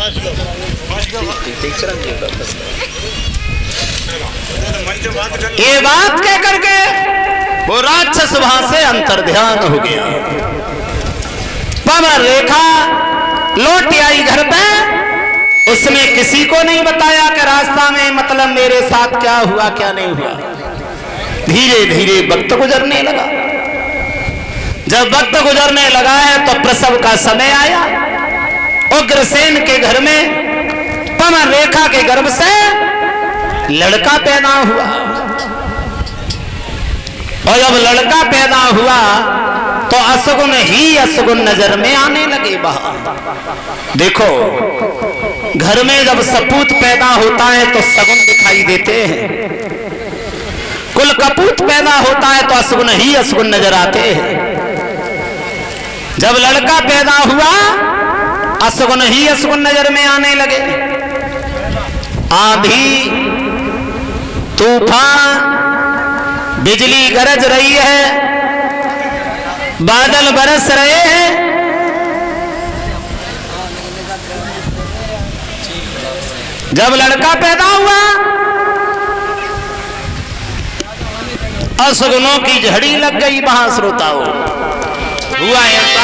ये बात कह करके वो राक्षस वहां से अंतर्ध्यान हो गया। पवन रेखा लौट आई घर पे। उसने किसी को नहीं बताया कि रास्ता में मतलब मेरे साथ क्या हुआ क्या नहीं हुआ। धीरे धीरे वक्त गुजरने लगा। जब वक्त गुजरने लगा है तो प्रसव का समय आया। उग्रसेन के घर में पवन रेखा के गर्भ से लड़का पैदा हुआ। और जब लड़का पैदा हुआ तो असगुन ही असगुन नजर में आने लगे बाहर। देखो, घर में जब सपूत पैदा होता है तो सगुन दिखाई देते हैं। कुल कपूत पैदा होता है तो असगुन ही असगुन नजर आते हैं। जब लड़का पैदा हुआ असगुन ही असगुन नजर में आने लगे। आंधी, तूफान, बिजली गरज रही है, बादल बरस रहे हैं। जब लड़का पैदा हुआ असगुनों की झड़ी लग गई। वहां श्रोताओं हुआ ऐसा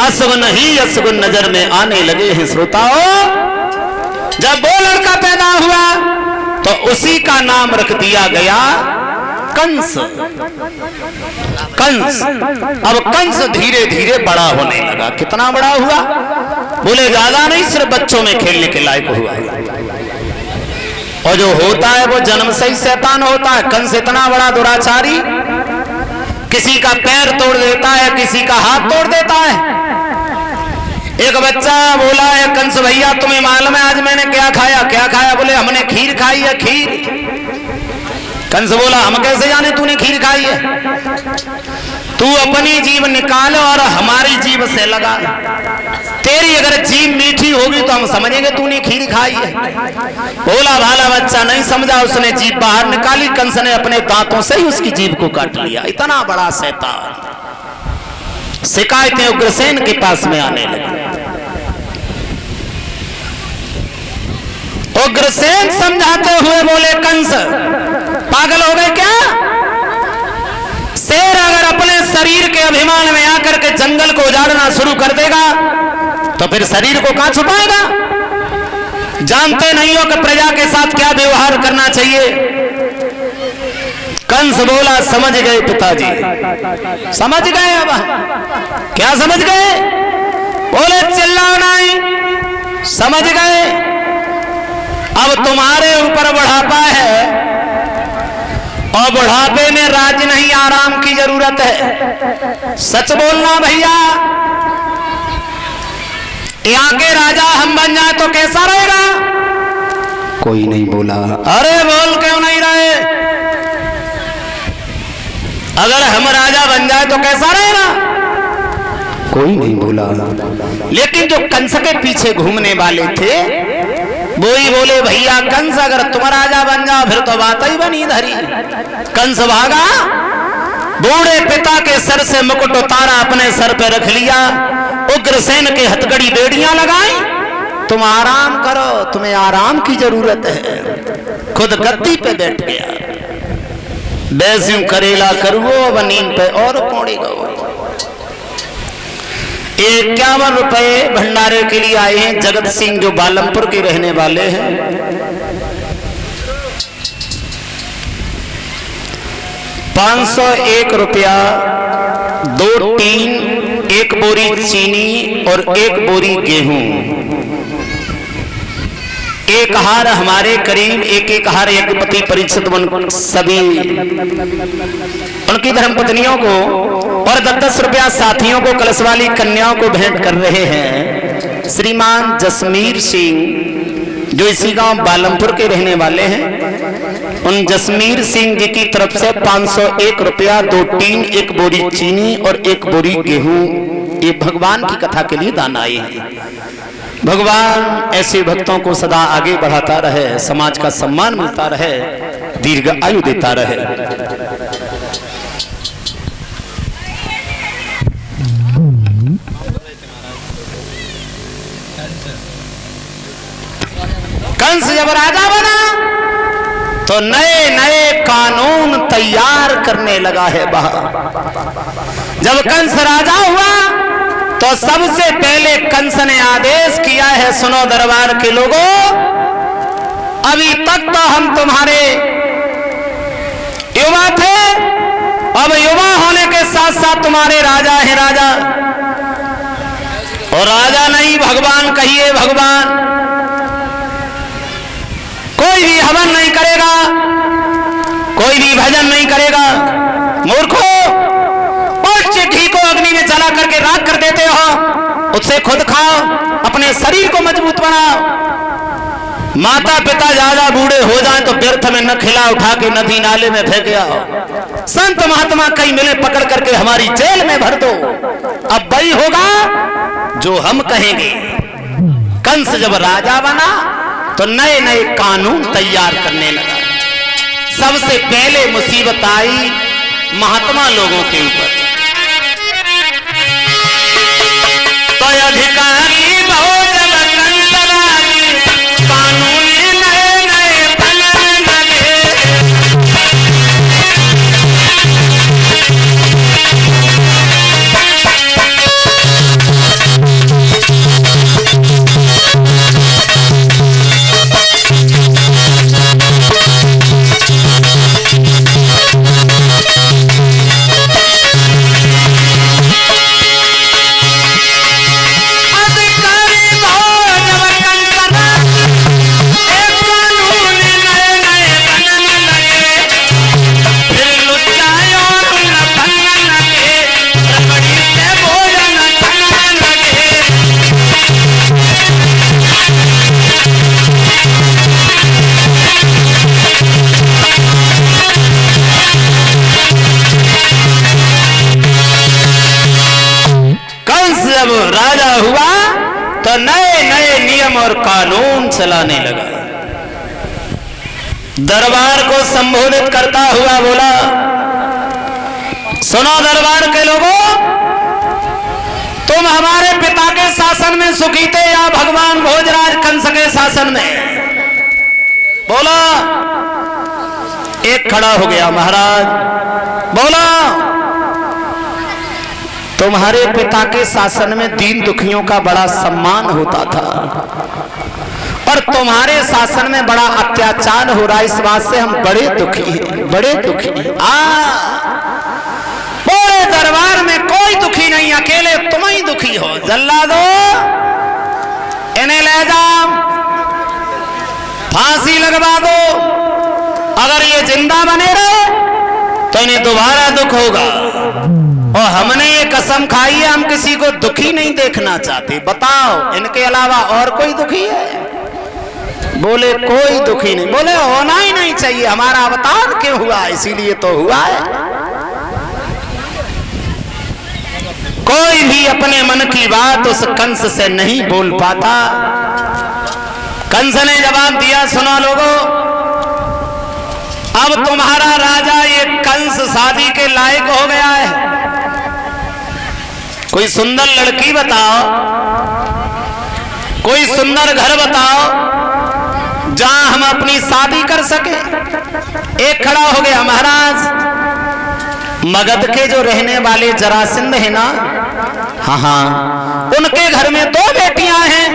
असगुन ही असगुन नजर में आने लगे हैं। श्रोताओं, जब वो लड़का पैदा हुआ तो उसी का नाम रख दिया गया कंस। कंस। अब कंस धीरे धीरे बड़ा होने लगा। कितना बड़ा हुआ? बोले ज्यादा नहीं, सिर्फ बच्चों में खेलने के लायक हुआ। और जो होता है वो जन्म से ही शैतान होता है। कंस इतना बड़ा दुराचारी, किसी का पैर तोड़ देता है, किसी का हाथ तोड़ देता है। एक बच्चा बोला है, कंस भैया तुम्हें मालूम है आज मैंने क्या खाया? क्या खाया? बोले हमने खीर खाई है। खीर? कंस बोला हम कैसे जाने तूने खीर खाई है? तू अपनी जीभ निकाल और हमारी जीभ से लगा। तेरी अगर जीभ मीठी होगी तो हम समझेंगे तूने खीर खाई है। बोला भाला बच्चा नहीं समझा, उसने जीभ बाहर निकाली। कंस ने अपने दांतों से ही उसकी जीभ को काट लिया। इतना बड़ा शैतान। शिकायतें उग्रसेन के पास में आने लगी। उग्रसेन समझाते हुए बोले कंस पागल हो गए क्या? शेर अगर अपने शरीर के अभिमान में आकर के जंगल को उजाड़ना शुरू कर देगा तो फिर शरीर को कहां छुपाएगा? जानते नहीं हो कि प्रजा के साथ क्या व्यवहार करना चाहिए। कंस बोला समझ गए पिताजी, समझ गए। अब क्या समझ गए? बोले चिल्लाओ नहीं, समझ गए। अब तुम्हारे ऊपर बुढ़ापा है और बुढ़ापे में राज्य नहीं, आराम की जरूरत है। सच बोलना भैया, यहाँ के राजा हम बन जाए तो कैसा रहेगा? कोई नहीं बोला। अरे बोल क्यों नहीं रहे? अगर हम राजा बन जाए तो कैसा रहेगा? कोई नहीं बोला। लेकिन जो कंस के पीछे घूमने वाले थे वो ही बोले भैया कंस अगर तुम राजा बन जाओ फिर तो बात ही बनी धरी। कंस भागा, बूढ़े पिता के सर से मुकुट उतारा, अपने सर पे रख लिया। उग्रसेन के हथकड़ी बेड़ियां लगाई तुम आराम करो, तुम्हें आराम की जरूरत है। खुद गद्दी पे बैठ गया, बैस्यूं करेला करुओ अब नींद पे और पौड़ी गो। 51 रुपए भंडारे के लिए आए हैं जगत सिंह, जो बालमपुर के रहने वाले हैं। 501 रुपया, 2 टीन, 1 बोरी चीनी और 1 बोरी गेहूं। 1 हार हमारे करीब 1 हार यज्ञपति परीक्षित सभी उनकी धर्मपत्नियों को और 10-10 रुपया साथियों को, कलश वाली कन्याओं को भेंट कर रहे हैं। श्रीमान जसमीर सिंह जो इसी गांव बालमपुर के रहने वाले हैं, उन जसमीर सिंह जी की तरफ से 501 रुपया, 2 टीन, 1 बोरी चीनी और 1 बोरी गेहूं, ये भगवान की कथा के लिए दान आए हैं। भगवान ऐसे भक्तों को सदा आगे बढ़ाता रहे, समाज का सम्मान मिलता रहे, दीर्घ आयु देता रहे। कंस जब राजा बना तो नए नए कानून तैयार करने लगा है बाहर। जब कंस राजा हुआ तो सबसे पहले कंस ने आदेश किया है, सुनो दरबार के लोगों, अभी तक तो हम तुम्हारे युवा थे, अब युवा होने के साथ साथ तुम्हारे राजा हैं राजा, और राजा नहीं भगवान कहिए भगवान। कोई भी हवन नहीं करेगा, कोई भी भजन नहीं करेगा। मूर्खों, घी को अग्नि में जला करके राख कर देते हो, उससे खुद खाओ, अपने शरीर को मजबूत बनाओ। माता पिता ज्यादा बूढ़े हो जाएं तो व्यर्थ में न खिला उठा के नदी नाले में फेंक आओ। संत महात्मा कई मिले पकड़ करके हमारी जेल में भर दो, अब वही होगा जो हम कहेंगे। कंस जब राजा बना तो नए नए कानून तैयार करने लगा। सबसे पहले मुसीबत आई महात्मा लोगों के ऊपर। तो अधिकारी बहुजन कंस राजी, कानून नए नए बनने लगे। राजा हुआ तो नए नए नियम और कानून चलाने लगा। दरबार को संबोधित करता हुआ बोला, सुनो दरबार के लोगों, तुम हमारे पिता के शासन में सुखी थे या भगवान भोजराज कंस के शासन में? बोला। एक खड़ा हो गया, महाराज बोला, तुम्हारे पिता के शासन में दीन दुखियों का बड़ा सम्मान होता था और तुम्हारे शासन में बड़ा अत्याचार हो रहा है, इस बात से हम बड़े दुखी हैं, बड़े दुखी हैं। पूरे दरबार में कोई दुखी नहीं, अकेले तुम ही दुखी हो। जल्लादो, इन्हें ले जाओ, फांसी लगवा दो। अगर ये जिंदा बने रहे तो इन्हें दोबारा दुख होगा, और हमने ये कसम खाई है हम किसी को दुखी नहीं देखना चाहते। बताओ इनके अलावा और कोई दुखी है? बोले कोई दुखी नहीं। बोले होना ही नहीं चाहिए, हमारा अवतार क्यों हुआ, इसीलिए तो हुआ है। कोई भी अपने मन की बात उस कंस से नहीं बोल पाता। कंस ने जवाब दिया, सुनो लोगों, अब तुम्हारा राजा ये कंस शादी के लायक हो गया है। कोई सुंदर लड़की बताओ कोई सुंदर घर बताओ जहां हम अपनी शादी कर सके। एक खड़ा हो गया महाराज, मगध के जो रहने वाले जरासंध है ना, हाँ, उनके घर में 2 बेटियां हैं,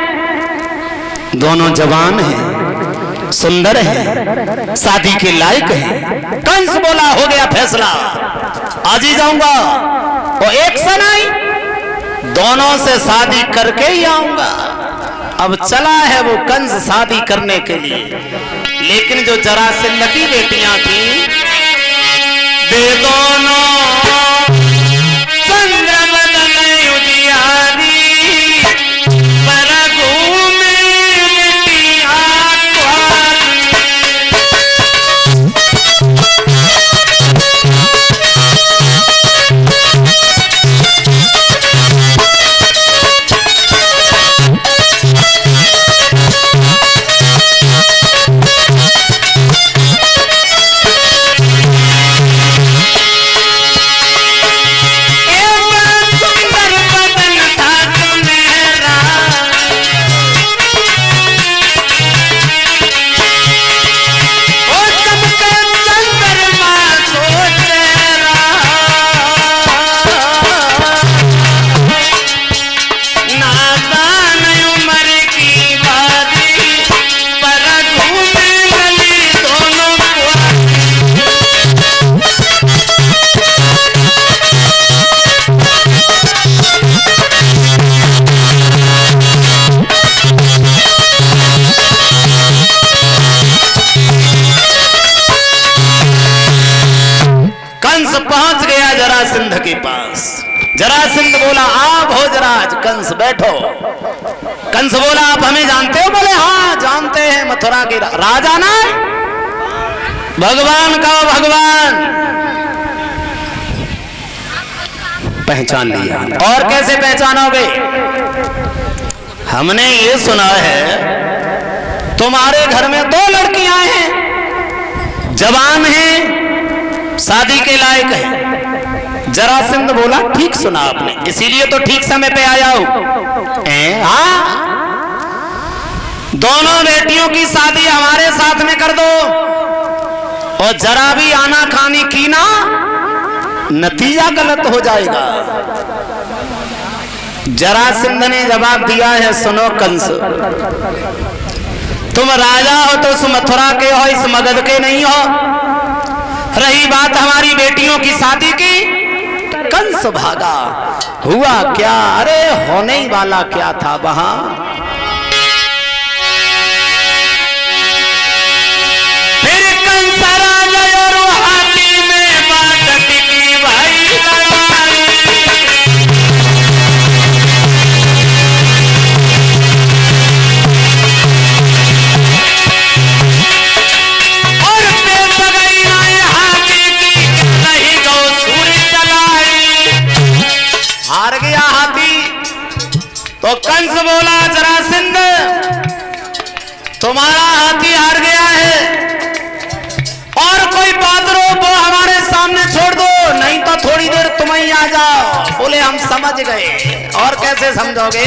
दोनों जवान हैं, सुंदर हैं, शादी के लायक हैं। कंस बोला हो गया फैसला, आज ही जाऊंगा। और एक सन आई, दोनों से शादी करके ही आऊंगा। अब चला है वो कंस शादी करने के लिए, लेकिन जो जरासंध की बेटियां थी, वे दोनों चंद्रवदन उजियारी जरासंध के पास। जरासंध बोला, आप भोजराज कंस बैठो। कंस बोला, आप हमें जानते हो? बोले, हाँ जानते हैं, मथुरा के राजा ना, भगवान का भगवान। पहचान लिया। और कैसे पहचानोगे? हमने ये सुना है तुम्हारे घर में 2 लड़कियां हैं, जवान हैं, शादी के लायक है। जरासंध बोला, ठीक सुना आपने, इसीलिए तो ठीक समय पे आया हूं। हाँ, दोनों बेटियों की शादी हमारे साथ में कर दो, और जरा भी आना खानी की ना, नतीजा गलत हो जाएगा। जरासंध ने जवाब दिया है, सुनो कंस, तुम राजा हो तो इस मथुरा के हो, इस मगध के नहीं हो। रही बात हमारी बेटियों की शादी की, कंस भागा। हुआ क्या? अरे होने ही वाला क्या था वहां। फिर कंस राजा और हाथी में बात टिकी भाई लड़ाई। और पेश गई राय हाथी की, नहीं गौ सूर्य चलाई। हार गया हाथी। तो कंस बोला, जरासंध तुम्हारा हाथी हार गया है, और कोई बात रो वो हमारे सामने छोड़ दो, नहीं तो थोड़ी देर तुम ही आ जाओ। बोले, हम समझ गए। और कैसे समझोगे?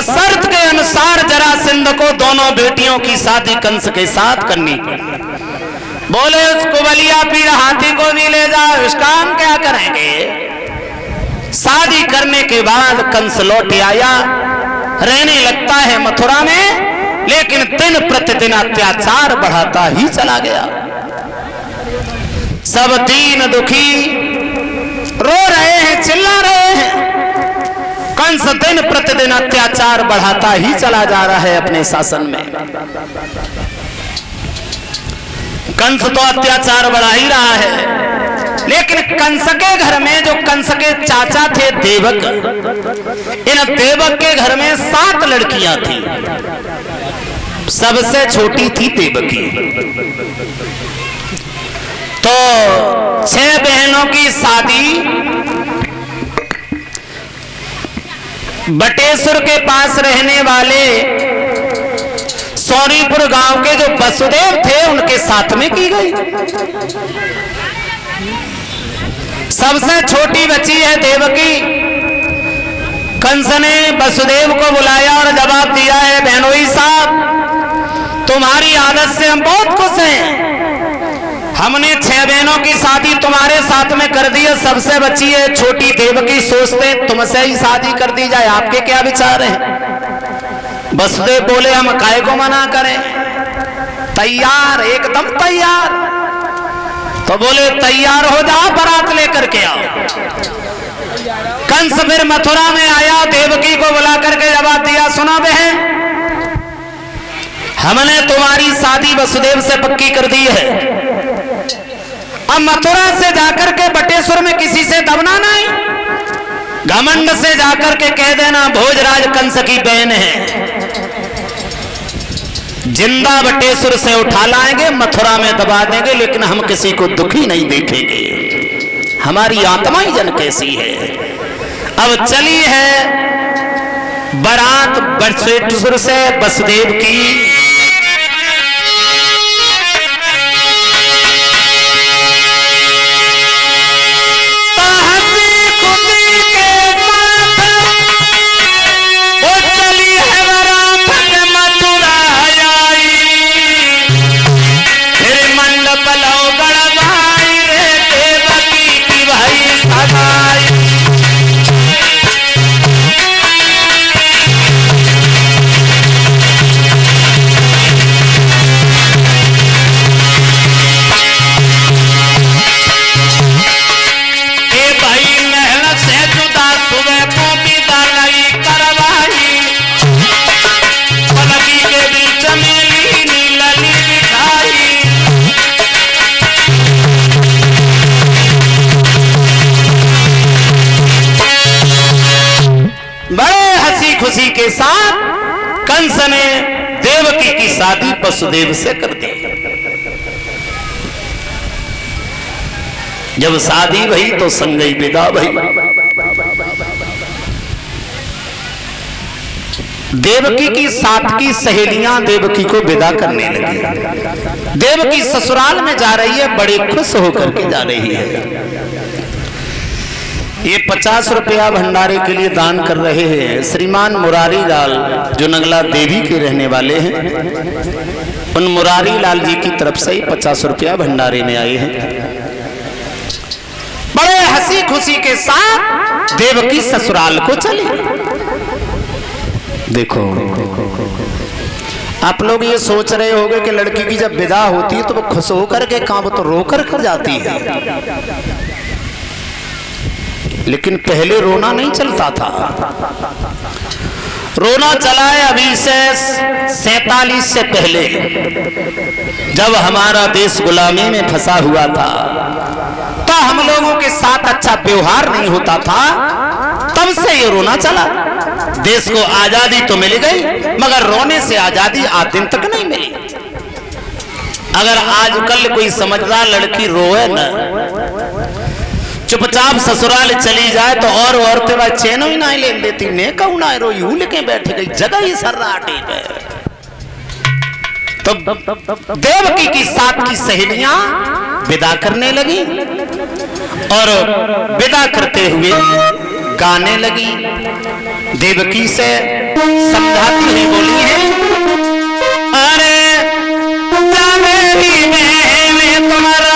शर्त के अनुसार जरासंध को दोनों बेटियों की शादी कंस के साथ करनी पड़ी। बोले, उसको बलिया पीर हाथी को भी ले जाओ, इस काम क्या करेंगे? शादी करने के बाद कंस लौट आया, रहने लगता है मथुरा में, लेकिन दिन प्रतिदिन अत्याचार बढ़ाता ही चला गया। सब दीन दुखी रो रहे हैं, चिल्ला रहे हैं। कंस दिन प्रतिदिन अत्याचार बढ़ाता ही चला जा रहा है अपने शासन में। कंस तो अत्याचार बढ़ा ही रहा है, लेकिन कंस के घर में जो कंस के चाचा थे देवक, इन देवक के घर में 7 लड़कियां थी। सबसे छोटी थी देवकी। तो 6 बहनों की शादी बटेश्वर के पास रहने वाले सौरीपुर गांव के जो वसुदेव थे उनके साथ में की गई। सबसे छोटी बच्ची है देवकी। कंस ने वसुदेव को बुलाया और जवाब दिया है, बहनोई साहब, तुम्हारी आदत से हम बहुत खुश हैं। हमने 6 बहनों की शादी तुम्हारे साथ में कर दी है। सबसे बच्ची है छोटी देवकी, सोचते तुमसे ही शादी कर दी जाए, आपके क्या विचार हैं? वसुदेव बोले, हम काहे को मना करें, तैयार, एकदम तैयार। तो बोले तैयार हो जाओ, बारात लेकर के आओ। कंस फिर मथुरा में आया, देवकी को बुला करके जवाब दिया, सुना बहन, हमने तुम्हारी शादी वसुदेव से पक्की कर दी है। अब मथुरा से जाकर के बटेश्वर में किसी से दबना नहीं, घमंड से जाकर के कह देना भोजराज कंस की बहन है। जिंदा बटेश्वर से उठा लाएंगे, मथुरा में दबा देंगे, लेकिन हम किसी को दुखी नहीं देखेंगे। हमारी आत्मा ही जन कैसी है। अब चली है बारात बटेश्वर से वसुदेव की। खुशी के साथ कंस ने देवकी की शादी वसुदेव से कर दी। जब शादी भई तो संगई विदा भई। देवकी की 7 की सहेलियां देवकी को विदा करने लगी। देवकी ससुराल में जा रही है, बड़े खुश होकर के जा रही है। ये 50 रुपया भंडारे के लिए दान कर रहे हैं श्रीमान मुरारी लाल, जो नंगला देवी के रहने वाले हैं। उन मुरारी लाल जी की तरफ से ही 50 रुपया भंडारे में आए हैं। बड़े हंसी खुशी के साथ देवकी ससुराल को चली। देखो, आप लोग ये सोच रहे होंगे कि लड़की की जब विदा होती है तो वो खुश होकर के काम, तो रोकर कर जाती है। लेकिन पहले रोना नहीं चलता था। रोना चला है अभी से 47 से पहले, जब हमारा देश गुलामी में फंसा हुआ था, तो हम लोगों के साथ अच्छा व्यवहार नहीं होता था, तब से ये रोना चला। देश को आजादी तो मिल गई, मगर रोने से आजादी आज दिन तक नहीं मिली। अगर आजकल कोई समझदार लड़की रोए न, चुपचाप ससुराल चली जाए, तो और औरतें वह चैनो ही नहीं लेन देती, ने कहूं ना रो यूं लेके बैठ गई, जगह ही सर्राटे पे। तो देवकी की 7 की सहेलियां विदा करने लगी और विदा करते हुए गाने लगी। देवकी से समझाती हुई बोली है, अरे जा मेरी बहन तुम्हारा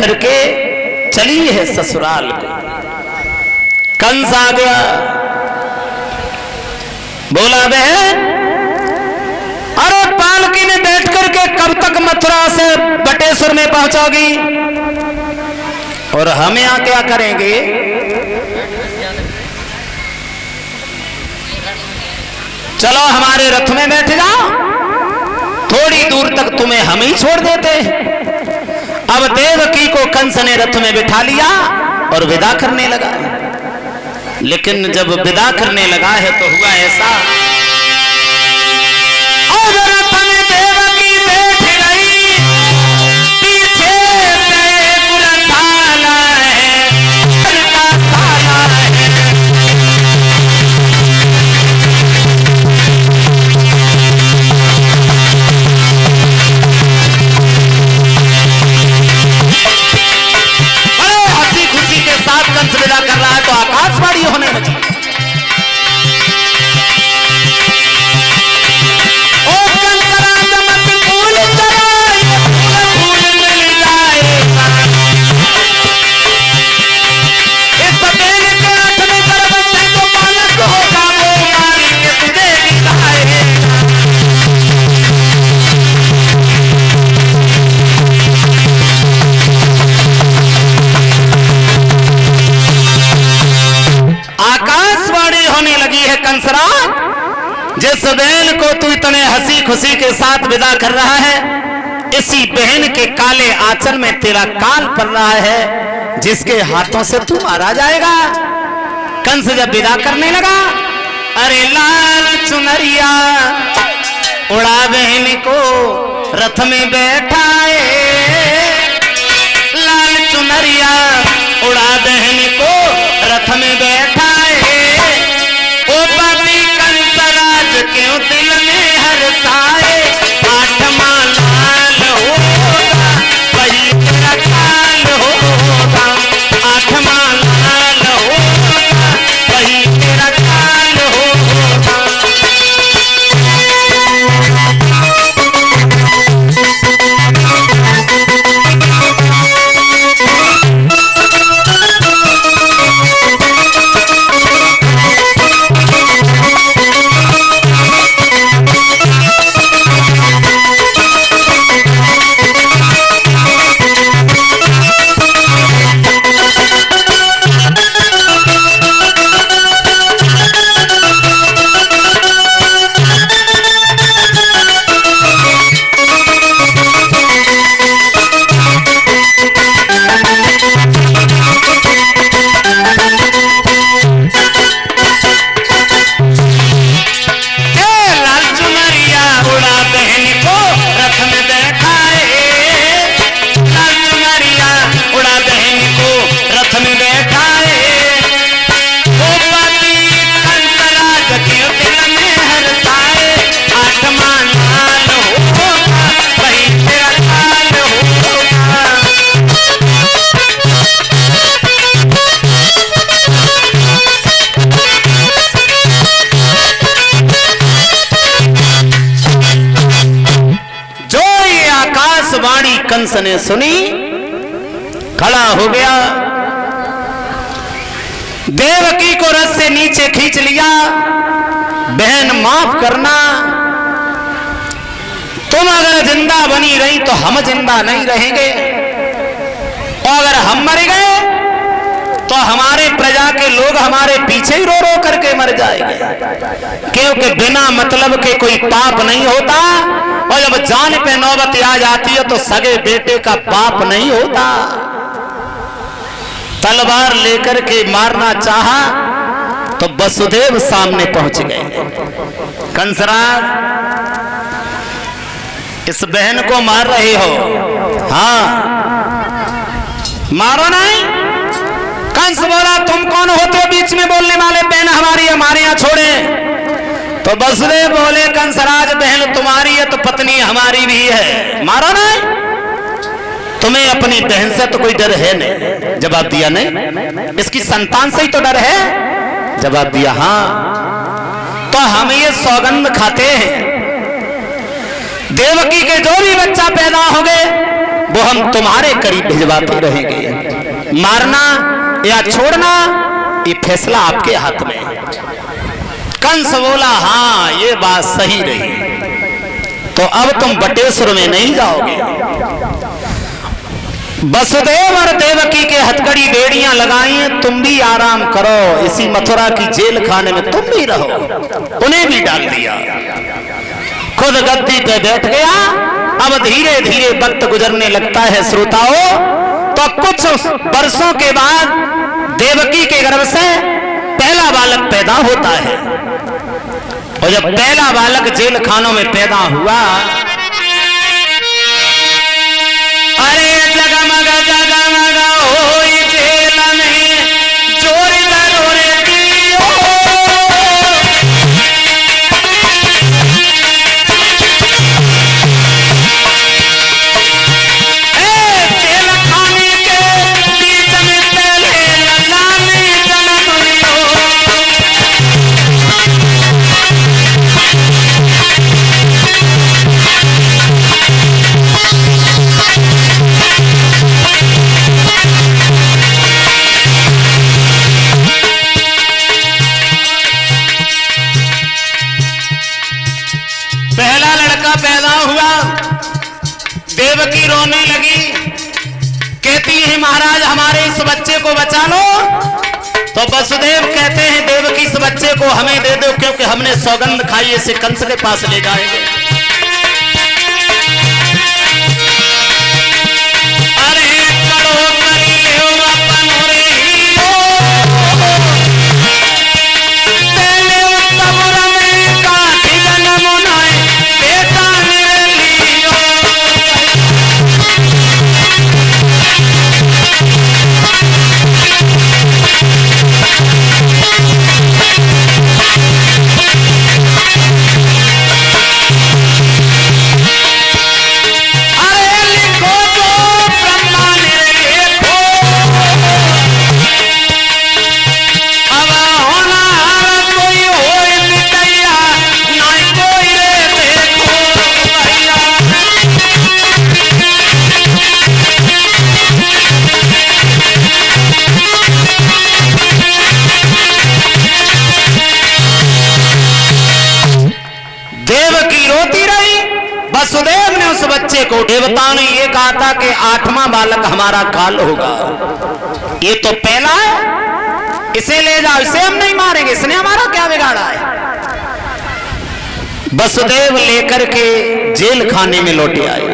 करके चली है ससुराल को। कंस आ गया, बोला बहन अरे पालकी में बैठ करके कब तक मथुरा से बटेश्वर में पहुंचोगी, और हम यहां क्या करेंगे? चलो हमारे रथ में बैठ जाओ, थोड़ी दूर तक तुम्हें हम ही छोड़ देते। अब देवकी को कंस ने रथ में बिठा लिया और विदा करने लगा। लेकिन जब विदा करने लगा है तो हुआ ऐसा, और रथ में देवकी बैठ गई, पीछे से पुरसाला है, उनका साला है। बड़े हंसी खुशी के साथ कंस विदा कर रहा है तो आकाशवाणी होने लगी। जिस बहन को तू इतने हंसी खुशी के साथ विदा कर रहा है, इसी बहन के काले आंचल में तेरा काल पड़ रहा है, जिसके हाथों से तू मारा जाएगा। कंस जब विदा करने लगा, अरे लाल चुनरिया उड़ा बहन को रथ में बैठाए, लाल चुनरिया उड़ा बहन को रथ में बैठाए। ओ पापी कंसराज क्यों दिल में हर्षाए, आठवां लाल होगा वही तेरा काल होगा, आठवां लाल होगा वही तेरा काल होगा। वाणी कंस ने सुनी, खड़ा हो गया, देवकी को रथ से नीचे खींच लिया। बहन माफ करना, तुम अगर जिंदा बनी रही तो हम जिंदा नहीं रहेंगे, और अगर हम मर गए तो हमारे प्रजा के लोग हमारे पीछे ही रो रो करके मर जाएंगे, क्योंकि बिना मतलब के कोई पाप नहीं होता, और जब जान पे नौबत आ जाती है तो सगे बेटे का पाप नहीं होता। तलवार लेकर के मारना चाहा तो वसुदेव सामने पहुंच गए। कंसराज, इस बहन को मार रहे हो? हाँ, मारो नहीं। कंस बोला, तुम कौन होते हो बीच में बोलने वाले? बहन हमारी, हमारे यहाँ छोड़े। तो वसुदेव बोले, कंसराज बहन तुम्हारी है तो पत्नी हमारी भी है, मारो नहीं। तुम्हें अपनी बहन से तो कोई डर है नहीं? जवाब दिया नहीं। इसकी संतान से ही तो डर है? जवाब दिया हाँ। तो हम ये सौगंध खाते हैं, देवकी के जो भी बच्चा पैदा होंगे वो हम तुम्हारे करीब भिजवाते रहेंगे। मारना या छोड़ना ये फैसला आपके हाथ में है। कंस बोला हाँ ये बात सही रही, तो अब तुम बटेश्वर में नहीं जाओगे। वसुदेव और देवकी के हथकड़ी बेड़ियां लगाई हैं, तुम भी आराम करो, इसी मथुरा की जेल खाने में तुम भी रहो। उन्हें भी डाल दिया, खुद गद्दी पे बैठ गया। अब धीरे धीरे वक्त गुजरने लगता है श्रोताओं। तो कुछ वर्षों के बाद देवकी के गर्भ से पहला बालक पैदा होता है, और जब पहला बालक जेल खानों में पैदा हुआ, अरे जगमग जगमग होई जेल में जोर जरोरे दियो, जेल खाने के बीच में पहले लाली जन्म लियो। पहला लड़का पैदा हुआ, देवकी रोने लगी, कहती है महाराज हमारे इस बच्चे को बचा लो। तो वसुदेव कहते हैं देवकी इस बच्चे को हमें दे दो, क्योंकि हमने सौगंध खाई इसे कंस के पास ले जाएंगे। अरे करो करी ले अपन रे हियो, पहले उत्तम में काठी जन्म नाय बेटा मेरे लियो। अरे लिखो तो ब्रह्मा ने लिखो, अब होना कोई होए मिटैया, नाई कोई रे देखो भैया। देवकी रोती रही। वसुदेव ने उस बच्चे को, देवता ने ये कहा था कि 8वां बालक हमारा काल होगा, ये तो पहला है, इसे ले जाओ, इसे हम नहीं मारेंगे, इसने हमारा क्या बिगाड़ा है। वसुदेव लेकर के जेल खाने में लौटे आए।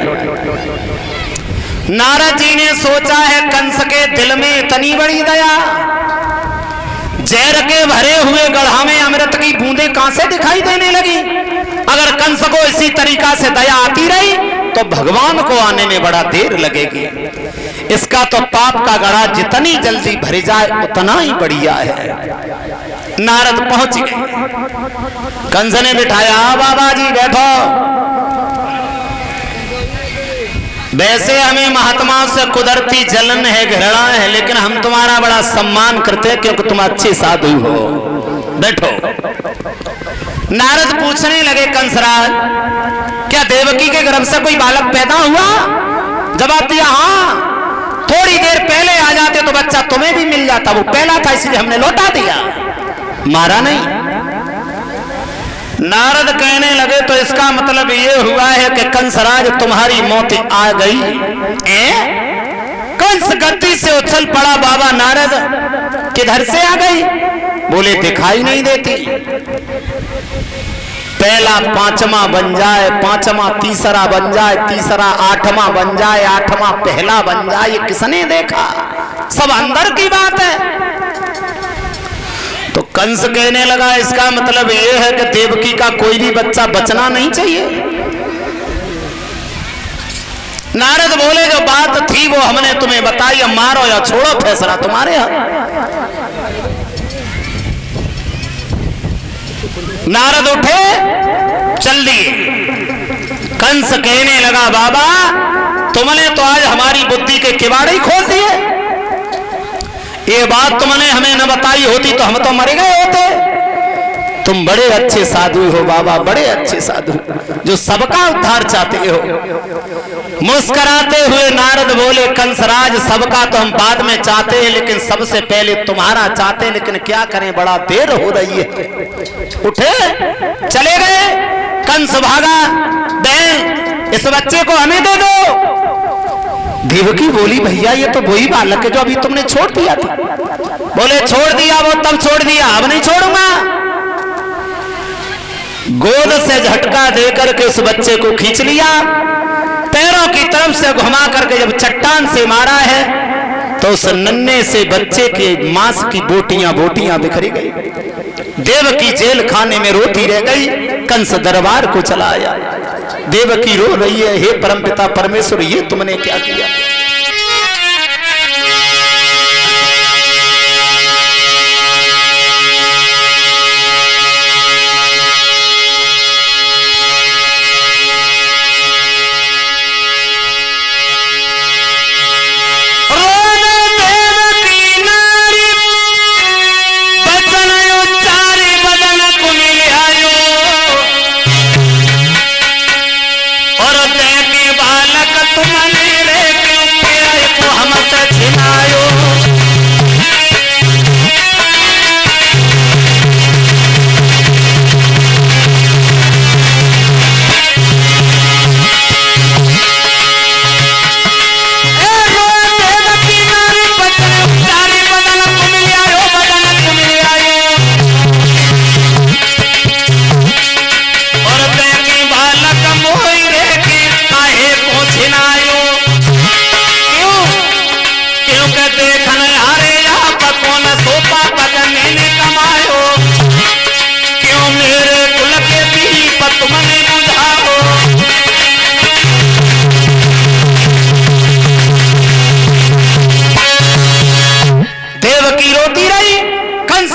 नारद जी ने सोचा है कंस के दिल में इतनी बड़ी दया, जहर के भरे हुए गढ़ा में अमृत की बूंदें कहां से दिखाई देने लगी। अगर कंस को इसी तरीका से दया आती रही तो भगवान को आने में बड़ा देर लगेगी। इसका तो पाप का गढ़ा जितनी जल्दी भर जाए उतना ही बढ़िया है। नारद पहुंच गए, कंस ने बिठाया, बाबा जी बैठो। वैसे हमें महात्माओं से कुदरती जलन है, घृणा है, लेकिन हम तुम्हारा बड़ा सम्मान करते हैं क्योंकि तुम अच्छे साधु हो, बैठो। नारद पूछने लगे, कंसराज क्या देवकी के गर्भ से कोई बालक पैदा हुआ? जवाब दिया हाँ, थोड़ी देर पहले आ जाते तो बच्चा तुम्हें भी मिल जाता, वो पहला था इसलिए हमने लौटा दिया, मारा नहीं। नारद कहने लगे तो इसका मतलब ये हुआ है कि कंसराज तुम्हारी मौत आ गई। कंस गद्दी से उछल पड़ा, बाबा नारद किधर से आ गई? बोले दिखाई नहीं देती। पहला 5वां बन जाए, 5वां तीसरा बन जाए, तीसरा 8वां बन जाए, 8वां पहला बन जाए, ये किसने देखा? सब अंदर की बात है। तो कंस कहने लगा इसका मतलब यह है कि देवकी का कोई भी बच्चा बचना नहीं चाहिए। नारद बोले जो बात थी वो हमने तुम्हें बताई, अब मारो या छोड़ो फैसला तुम्हारे हाथ। नारद उठे, चल दिए। कंस कहने लगा बाबा तुमने तो आज हमारी बुद्धि के किवाड़े ही खोल दिए, ये बात तुमने हमें न बताई होती तो हम तो मर गए होते। तुम बड़े अच्छे साधु हो बाबा, बड़े अच्छे साधु जो सबका उद्धार चाहते हो। मुस्कुराते हुए नारद बोले, कंसराज सबका तो हम बाद में चाहते हैं, लेकिन सबसे पहले तुम्हारा चाहते हैं, लेकिन क्या करें, बड़ा देर हो रही है। उठे चले गए। कंस भागा, बहन इस बच्चे को हमें दे दो। देवकी बोली, भैया ये तो वही बालक है जो अभी तुमने छोड़ दिया था। बोले, छोड़ दिया वो तब छोड़ दिया, अब नहीं छोड़ूंगा। गोद से झटका देकर के उस बच्चे को खींच लिया, पैरों की तरफ से घुमा करके जब चट्टान से मारा है तो उस नन्हे से बच्चे के मांस की बोटियां बोटियां बिखरी गई। देवकी जेल खाने में रोती रह गई। कंस दरबार को चला आया। देवकी रो रही है, हे परमपिता परमेश्वर, ये तुमने क्या किया।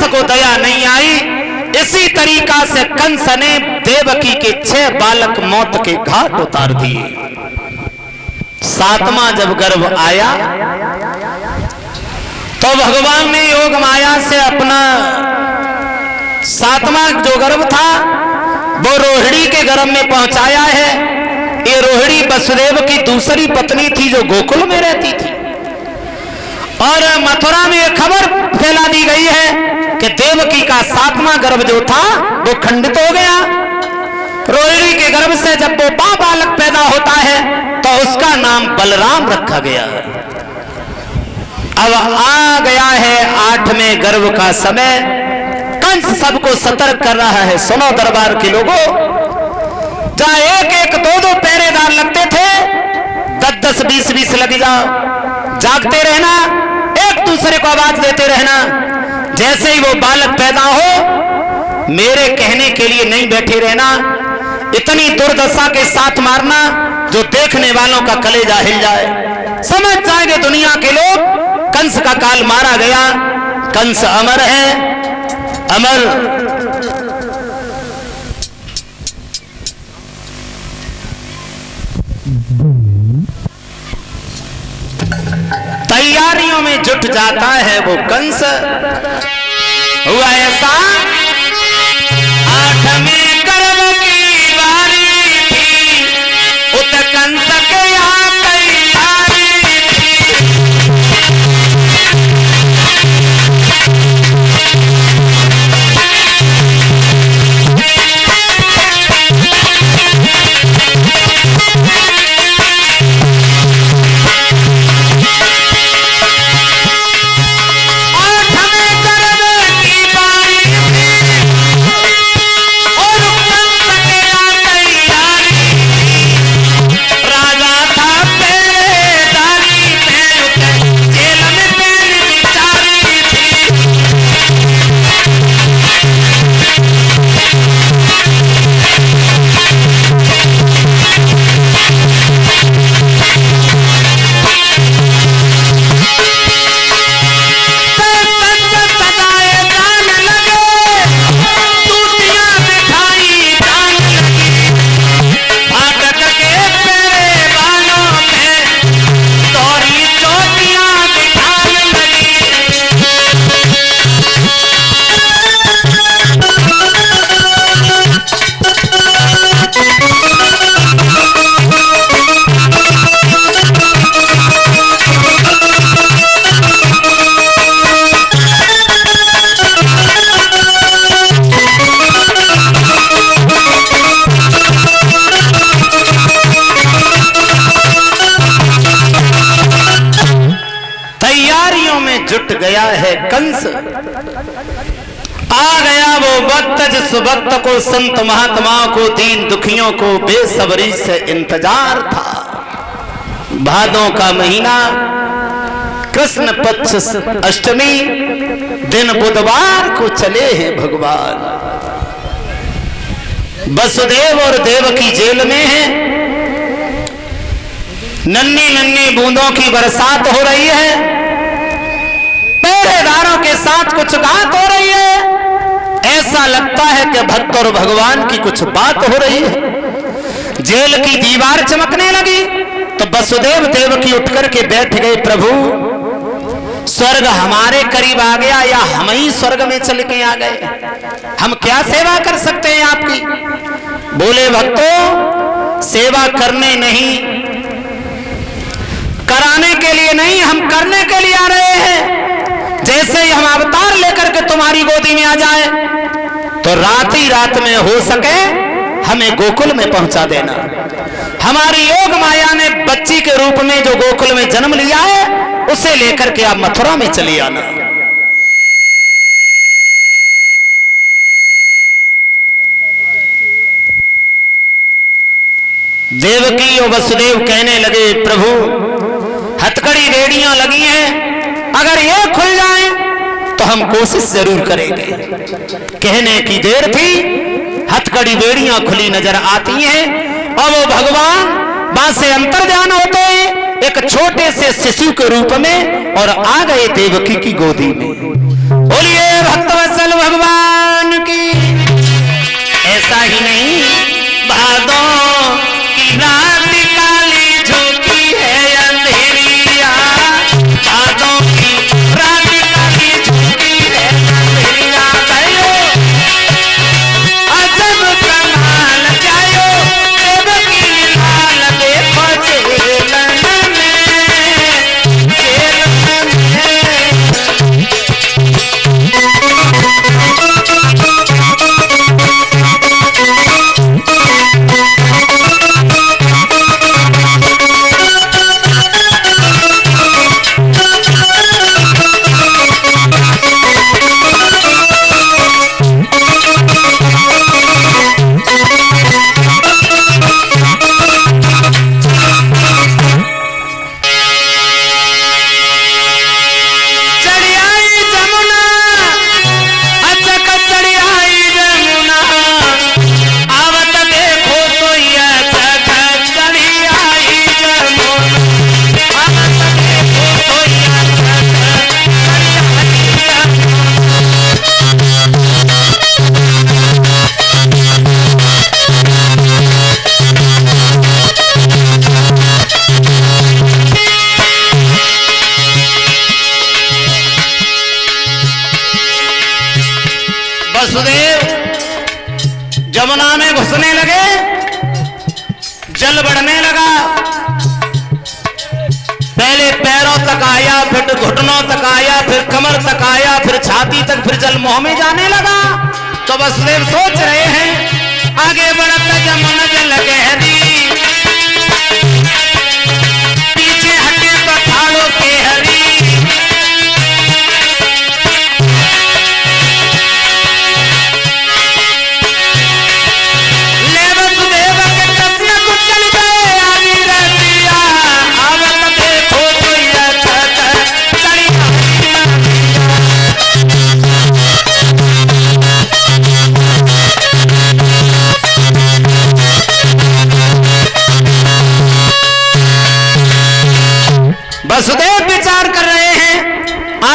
को दया नहीं आई। इसी तरीका से कंस ने देवकी के 6 बालक मौत के घाट उतार दिए। 7वां जब गर्भ आया तो भगवान ने योग माया से अपना 7वां जो गर्भ था वो रोहिणी के गर्भ में पहुंचाया है। ये रोहिणी वसुदेव की दूसरी पत्नी थी जो गोकुल में रहती थी। और मथुरा में एक खबर फैला दी गई है कि देवकी का 7वां गर्भ जो था वो खंडित हो गया। रोहिणी के गर्भ से जब वो बालक पैदा होता है तो उसका नाम बलराम रखा गया है। अब आ गया है 8वें गर्भ का समय। कंस सबको सतर्क कर रहा है, सुनो दरबार के लोगों, जहां 1-1, 2-2 पहरेदार लगते थे, 10-10, 20-20 लग जाओ, जागते रहना, एक दूसरे को आवाज देते रहना। जैसे ही वो बालक पैदा हो, मेरे कहने के लिए नहीं बैठे रहना, इतनी दुर्दशा के साथ मारना जो देखने वालों का कलेजा हिल जाए। समझ जाएंगे दुनिया के लोग कंस का काल मारा गया। कंस अमर है, अमर। तैयारियों में जुट जाता है वो कंस। हुआ ऐसा 8वें गर्भ की बारी थी, उत कंस के यहाँ तैयारी और में जुट गया है कंस। आ गया वो वक्त जिस वक्त को संत महात्माओं को, दीन दुखियों को बेसब्री से इंतजार था। भादों का महीना, कृष्ण पक्ष अष्टमी, दिन बुधवार को चले हैं भगवान। वसुदेव और देवकी जेल में हैं। नन्ही नन्ही बूंदों की बरसात हो रही है। पहरेदारों के साथ कुछ बात हो रही है। ऐसा लगता है कि भक्त और भगवान की कुछ बात हो रही है। जेल की दीवार चमकने लगी तो वसुदेव देवकी उठकर के बैठ गए। प्रभु, स्वर्ग हमारे करीब आ गया या हम ही स्वर्ग में चल के आ गए? हम क्या सेवा कर सकते हैं आपकी? बोले, भक्तों, सेवा करने नहीं, कराने के लिए नहीं, हम करने के लिए आ रहे हैं। जैसे ही हम अवतार लेकर के तुम्हारी गोदी में आ जाए तो रात ही रात में हो सके हमें गोकुल में पहुंचा देना। हमारी योग माया ने बच्ची के रूप में जो गोकुल में जन्म लिया है उसे लेकर के आप मथुरा में चली आना। देवकी और वसुदेव कहने लगे, प्रभु, हथकड़ी बेड़ियां लगी हैं, अगर ये खुल जाएं तो हम कोशिश जरूर करेंगे। कहने की देर थी, हथकड़ी बेड़ियां खुली नजर आती हैं और वो भगवान वहां से अंतर्ध्यान होते हैं एक छोटे से शिशु के रूप में और आ गए देवकी की गोदी में। बोलिए भक्तवत्सल भगवान की। ऐसा ही नहीं, भादों की रात काली झोंकी है अंधेरिया, भादों की रात काली झोंकी है अंधेरिया। अजब कमाल जायो देवकी लाल, देखो जेलन जमुना में घुसने लगे, जल बढ़ने लगा। पहले पैरों तक आया, फिर घुटनों तक आया, फिर कमर तक आया, फिर छाती तक, फिर जल मुंह में जाने लगा। तो वसुदेव सोच रहे हैं, आगे बढ़ता जमुना जल गहरी